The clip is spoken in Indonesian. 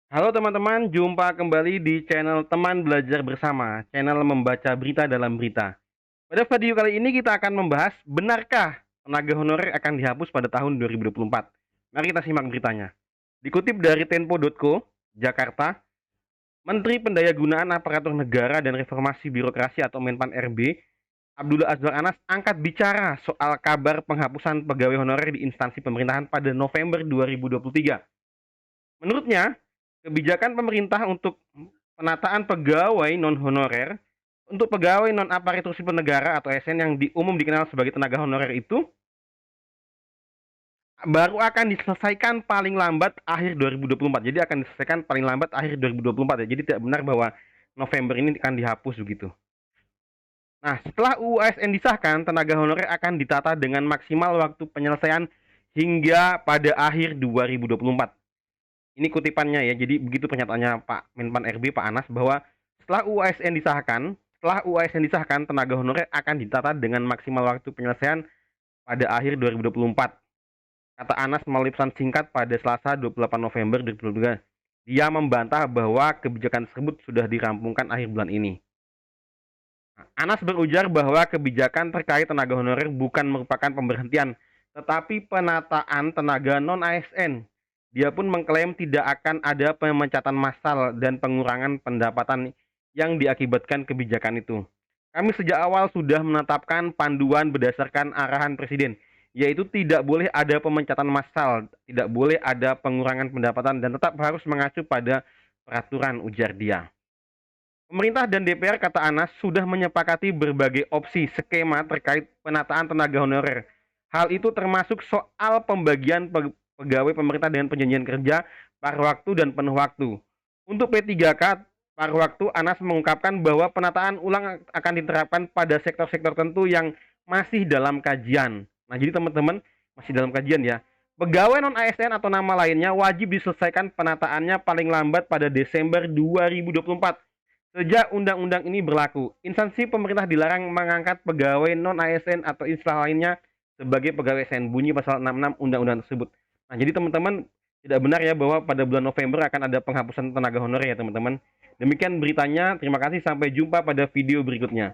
Halo teman-teman, jumpa kembali di channel Teman Belajar Bersama, channel membaca berita dalam berita. Pada video kali ini kita akan membahas, benarkah tenaga honorer akan dihapus pada tahun 2024? Mari kita simak beritanya. Dikutip dari Tempo.co, Jakarta, Menteri Pendayagunaan Aparatur Negara dan Reformasi Birokrasi atau Menpan RB, Abdullah Azwar Anas angkat bicara soal kabar penghapusan pegawai honorer di instansi pemerintahan pada November 2023. Menurutnya, kebijakan pemerintah untuk penataan pegawai non-honorer untuk pegawai non-aparatur sipil negara atau ASN yang umum dikenal sebagai tenaga honorer itu baru akan diselesaikan paling lambat akhir 2024. Jadi akan diselesaikan paling lambat akhir 2024 ya. Jadi tidak benar bahwa November ini akan dihapus begitu. Nah, setelah UU ASN disahkan, tenaga honorer akan ditata dengan maksimal waktu penyelesaian hingga pada akhir 2024. Ini kutipannya ya, jadi begitu pernyataannya Pak Menpan RB, Pak Anas, bahwa setelah UU ASN disahkan, tenaga honorer akan ditata dengan maksimal waktu penyelesaian pada akhir 2024. Kata Anas melalui pesan singkat pada Selasa 28 November 2023. Dia membantah bahwa kebijakan tersebut sudah dirampungkan akhir bulan ini. Anas berujar bahwa kebijakan terkait tenaga honorer bukan merupakan pemberhentian, tetapi penataan tenaga non-ASN. Dia pun mengklaim tidak akan ada pemecatan massal dan pengurangan pendapatan yang diakibatkan kebijakan itu. Kami sejak awal sudah menetapkan panduan berdasarkan arahan Presiden, yaitu tidak boleh ada pemecatan massal, tidak boleh ada pengurangan pendapatan, dan tetap harus mengacu pada peraturan, ujar dia. Pemerintah dan DPR, kata Anas, sudah menyepakati berbagai opsi skema terkait penataan tenaga honorer. Hal itu termasuk soal pembagian pegawai pemerintah dengan perjanjian kerja, paruh waktu, dan penuh waktu. Untuk P3K, paruh waktu, Anas mengungkapkan bahwa penataan ulang akan diterapkan pada sektor-sektor tertentu yang masih dalam kajian. Nah, jadi teman-teman, masih dalam kajian ya. Pegawai non-ASN atau nama lainnya wajib diselesaikan penataannya paling lambat pada Desember 2024. Sejak undang-undang ini berlaku, instansi pemerintah dilarang mengangkat pegawai non-ASN atau istilah lainnya sebagai pegawai ASN, bunyi pasal 66 undang-undang tersebut. Nah, jadi teman-teman, tidak benar ya bahwa pada bulan November akan ada penghapusan tenaga honorer ya teman-teman. Demikian beritanya, terima kasih, sampai jumpa pada video berikutnya.